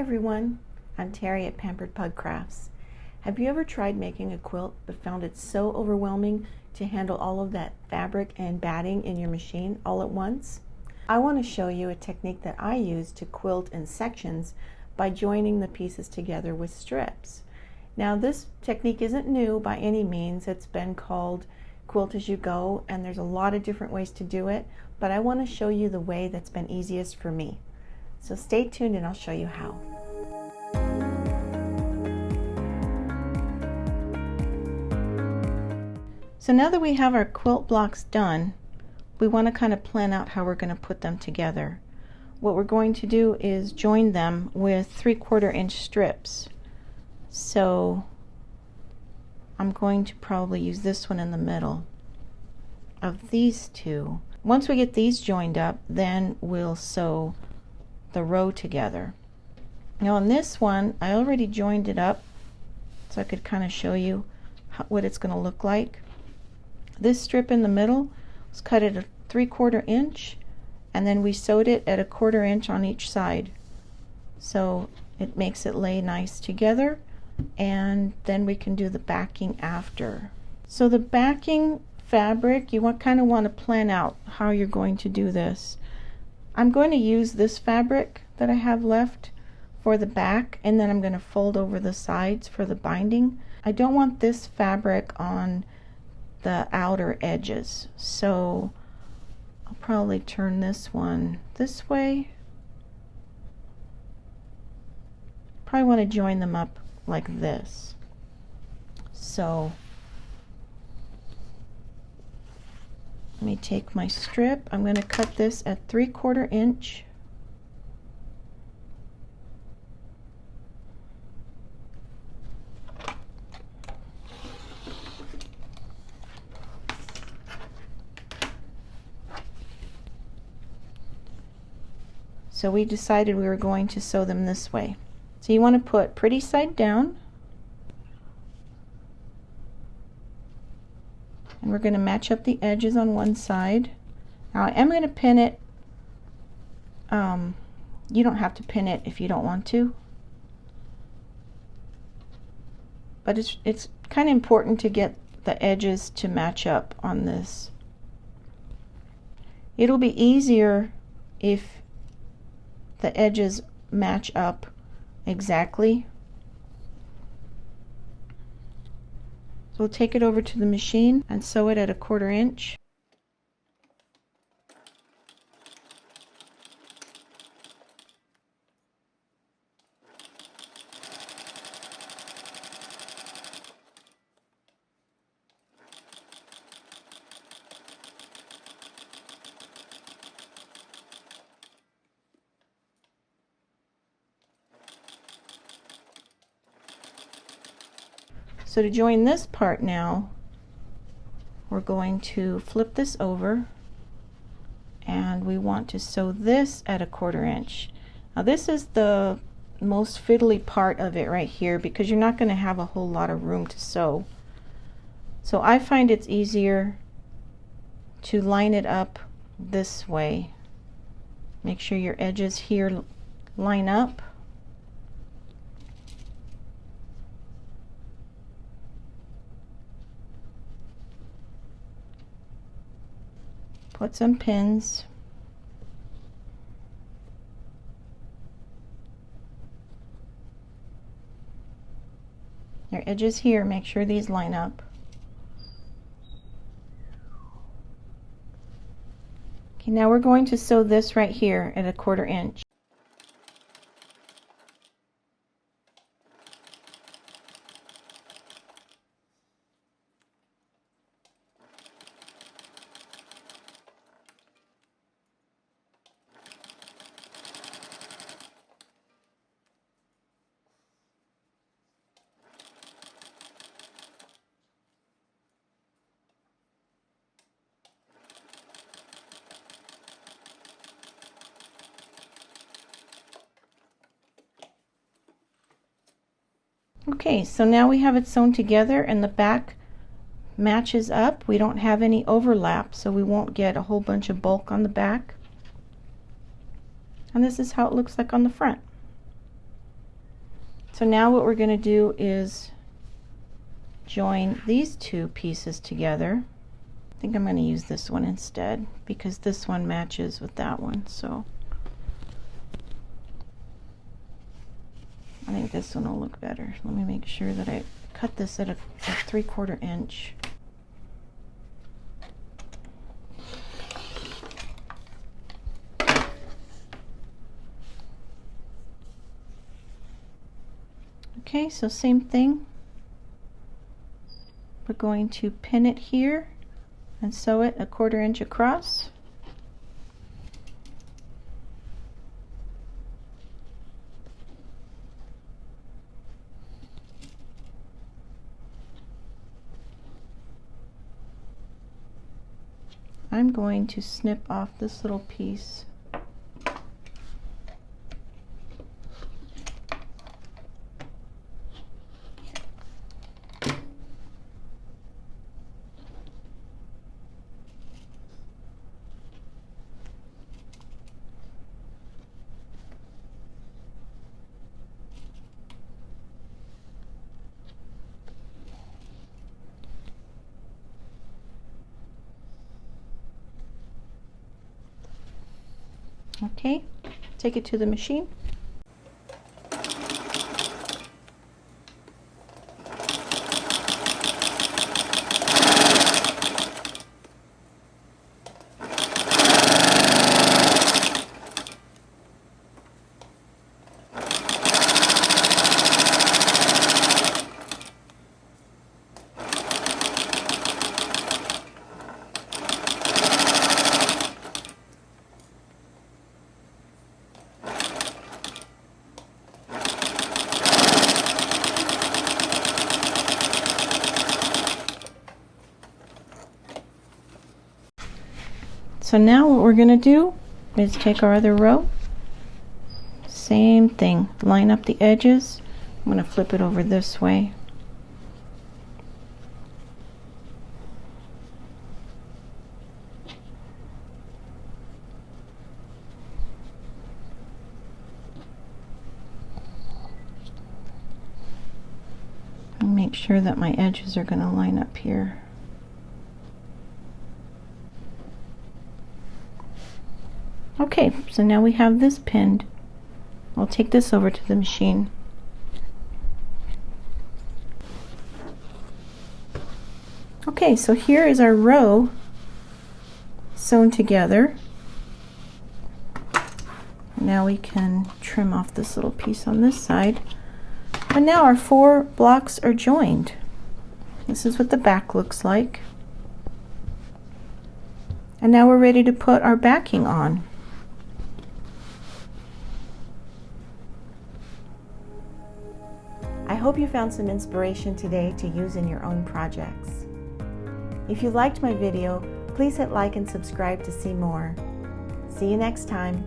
everyone, I'm Terry at Pampered Pug Crafts. Have you ever tried making a quilt but found it so overwhelming to handle all of that fabric and batting in your machine all at once? I want to show you a technique that I use to quilt in sections by joining the pieces together with strips. Now this technique isn't new by any means. It's been called quilt as you go, and there's a lot of different ways to do it, but I want to show you the way that's been easiest for me. So stay tuned and I'll show you how. So now that we have our quilt blocks done, we want to kind of plan out how we're going to put them together. What we're going to do is join them with 3/4 inch strips. So I'm going to probably use this one in the middle of these two. Once we get these joined up, then we'll sew the row together. Now on this one, I already joined it up so I could kind of show you what it's going to look like. This strip in the middle was cut at a 3/4 inch, and then we sewed it at a 1/4 inch on each side, so it makes it lay nice together, and then we can do the backing after. So the backing fabric, you kind of want to plan out how you're going to do this. I'm going to use this fabric that I have left for the back, and then I'm going to fold over the sides for the binding. I don't want this fabric on the outer edges, so I'll probably turn this one this way. Probably want to join them up like this. So let me take my strip. I'm going to cut this at 3/4 inch. So we decided we were going to sew them this way. So you want to put pretty side down, and we're going to match up the edges on one side. Now I am going to pin it. You don't have to pin it if you don't want to, but it's kind of important to get the edges to match up on this. It'll be easier if the edges match up exactly. So we'll take it over to the machine and sew it at a 1/4 inch. So to join this part now, we're going to flip this over, and we want to sew this at a 1/4 inch. Now this is the most fiddly part of it right here, because you're not going to have a whole lot of room to sew. So I find it's easier to line it up this way. Make sure your edges here line up. Put some pins. Your edges here, make sure these line up. Okay, now we're going to sew this right here at a 1/4 inch. Okay, so now we have it sewn together and the back matches up. We don't have any overlap, so we won't get a whole bunch of bulk on the back. And this is how it looks like on the front. So now what we're going to do is join these two pieces together. I think I'm going to use this one instead because this one matches with that one. So I think this one will look better. Let me make sure that I cut this at a 3/4 inch. Okay, so same thing. We're going to pin it here and sew it a 1/4 inch across. I'm going to snip off this little piece. Okay, take it to the machine. So now what we're going to do is take our other row, same thing, line up the edges. I'm going to flip it over this way. And make sure that my edges are going to line up here. Okay, so now we have this pinned. I'll take this over to the machine. Okay, so here is our row sewn together. Now we can trim off this little piece on this side. And now our 4 blocks are joined. This is what the back looks like. And now we're ready to put our backing on. I hope you found some inspiration today to use in your own projects. If you liked my video, please hit like and subscribe to see more. See you next time.